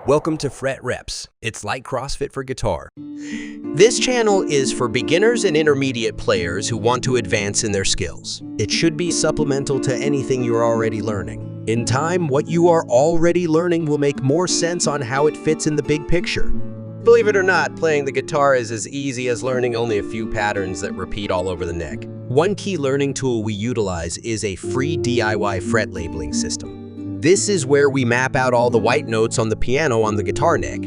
Welcome to Fret Reps. It's like CrossFit for guitar. This channel is for beginners and intermediate players who want to advance in their skills. It should be supplemental to anything you're already learning. In time, what you are already learning will make more sense on how it fits in the big picture. Believe it or not, playing the guitar is as easy as learning only a few patterns that repeat all over the neck. One key learning tool we utilize is a free DIY fret labeling system. This is where we map out all the white notes on the piano on the guitar neck.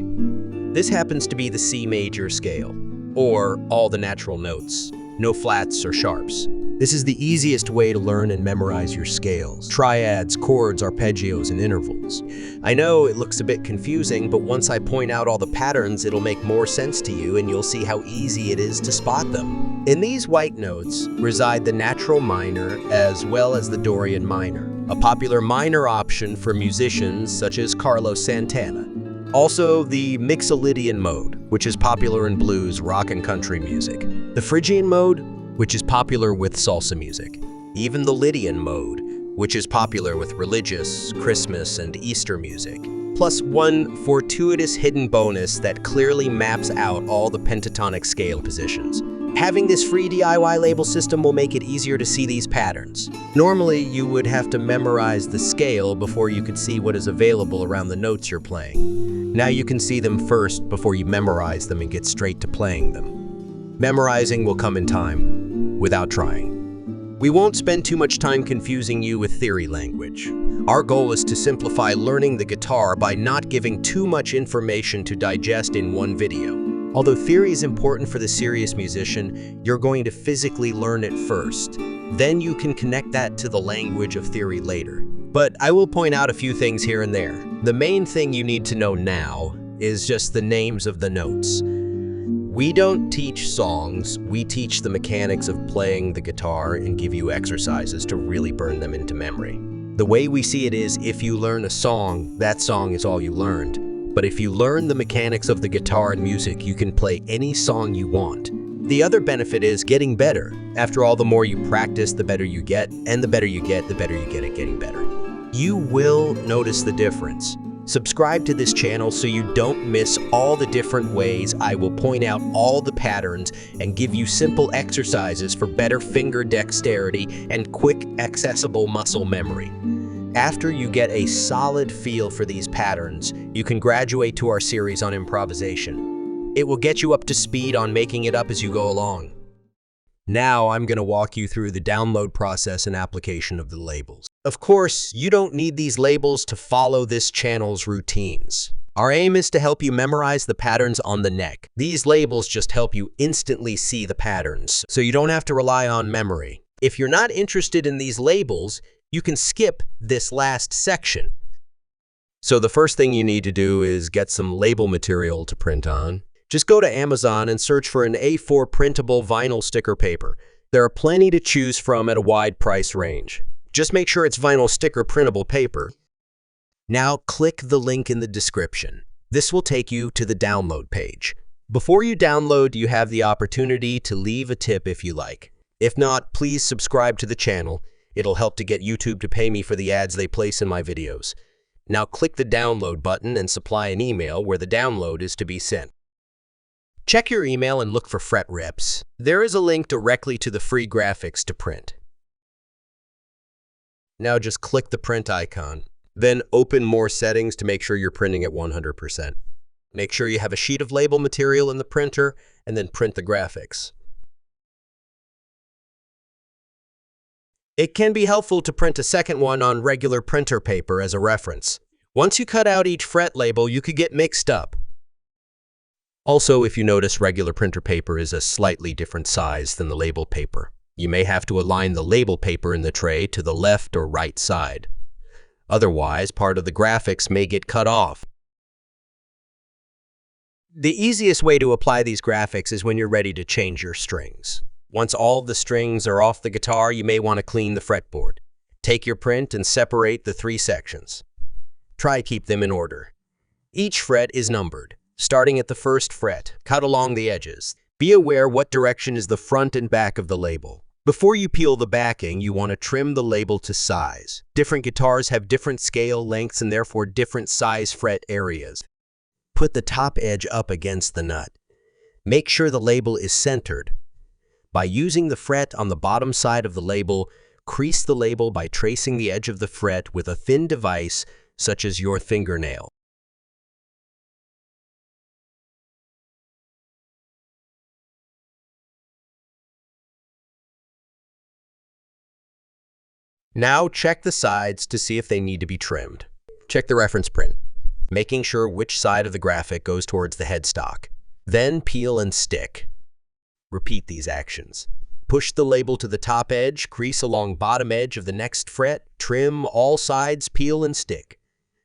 This happens to be the C major scale, or all the natural notes, no flats or sharps. This is the easiest way to learn and memorize your scales, triads, chords, arpeggios, and intervals. I know it looks a bit confusing, but once I point out all the patterns, it'll make more sense to you and you'll see how easy it is to spot them. In these white notes reside the natural minor as well as the Dorian minor, a popular minor option for musicians such as Carlos Santana. Also, the Mixolydian mode, which is popular in blues, rock, and country music. The Phrygian mode, which is popular with salsa music. Even the Lydian mode, which is popular with religious, Christmas, and Easter music. Plus one fortuitous hidden bonus that clearly maps out all the pentatonic scale positions. Having this free DIY label system will make it easier to see these patterns. Normally, you would have to memorize the scale before you could see what is available around the notes you're playing. Now you can see them first before you memorize them and get straight to playing them. Memorizing will come in time, without trying. We won't spend too much time confusing you with theory language. Our goal is to simplify learning the guitar by not giving too much information to digest in one video. Although theory is important for the serious musician, you're going to physically learn it first. Then you can connect that to the language of theory later. But I will point out a few things here and there. The main thing you need to know now is just the names of the notes. We don't teach songs, we teach the mechanics of playing the guitar and give you exercises to really burn them into memory. The way we see it is, if you learn a song, that song is all you learned. But if you learn the mechanics of the guitar and music, you can play any song you want. The other benefit is getting better. After all, the more you practice, the better you get, and the better you get, the better you get at getting better. You will notice the difference. Subscribe to this channel so you don't miss all the different ways I will point out all the patterns and give you simple exercises for better finger dexterity and quick, accessible muscle memory. After you get a solid feel for these patterns, you can graduate to our series on improvisation. It will get you up to speed on making it up as you go along. Now I'm going to walk you through the download process and application of the labels. Of course, you don't need these labels to follow this channel's routines. Our aim is to help you memorize the patterns on the neck. These labels just help you instantly see the patterns, so you don't have to rely on memory. If you're not interested in these labels, you can skip this last section. So the first thing you need to do is get some label material to print on. Just go to Amazon and search for an A4 printable vinyl sticker paper. There are plenty to choose from at a wide price range. Just make sure it's vinyl sticker printable paper. Now click the link in the description. This will take you to the download page. Before you download, you have the opportunity to leave a tip if you like. If not, please subscribe to the channel. It'll help to get YouTube to pay me for the ads they place in my videos. Now click the download button and supply an email where the download is to be sent. Check your email and look for Fret Reps. There is a link directly to the free graphics to print. Now just click the print icon. Then open more settings to make sure you're printing at 100%. Make sure you have a sheet of label material in the printer and then print the graphics. It can be helpful to print a second one on regular printer paper as a reference. Once you cut out each fret label, you could get mixed up. Also, if you notice, regular printer paper is a slightly different size than the label paper. You may have to align the label paper in the tray to the left or right side. Otherwise, part of the graphics may get cut off. The easiest way to apply these graphics is when you're ready to change your strings. Once all the strings are off the guitar, you may want to clean the fretboard. Take your print and separate the 3 sections. Try to keep them in order. Each fret is numbered. Starting at the first fret, cut along the edges. Be aware what direction is the front and back of the label. Before you peel the backing, you want to trim the label to size. Different guitars have different scale lengths and therefore different size fret areas. put the top edge up against the nut. Make sure the label is centered. By using the fret on the bottom side of the label, crease the label by tracing the edge of the fret with a thin device such as your fingernail. Now check the sides to see if they need to be trimmed. Check the reference print, making sure which side of the graphic goes towards the headstock. Then peel and stick. Repeat these actions. Push the label to the top edge, crease along bottom edge of the next fret, trim all sides, peel and stick.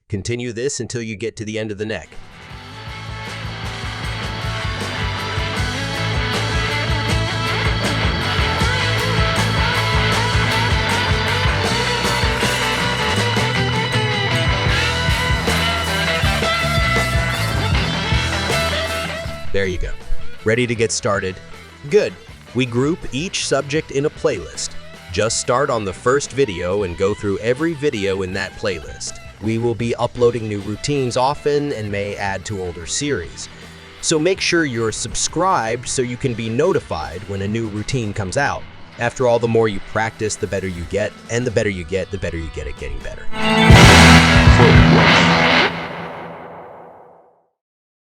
Continue this until you get to the end of the neck. There you go. Ready to get started? Good. We group each subject in a playlist. Just start on the first video and go through every video in that playlist. We will be uploading new routines often and may add to older series. So make sure you're subscribed so you can be notified when a new routine comes out. After all, the more you practice, the better you get, and the better you get, the better you get at getting better.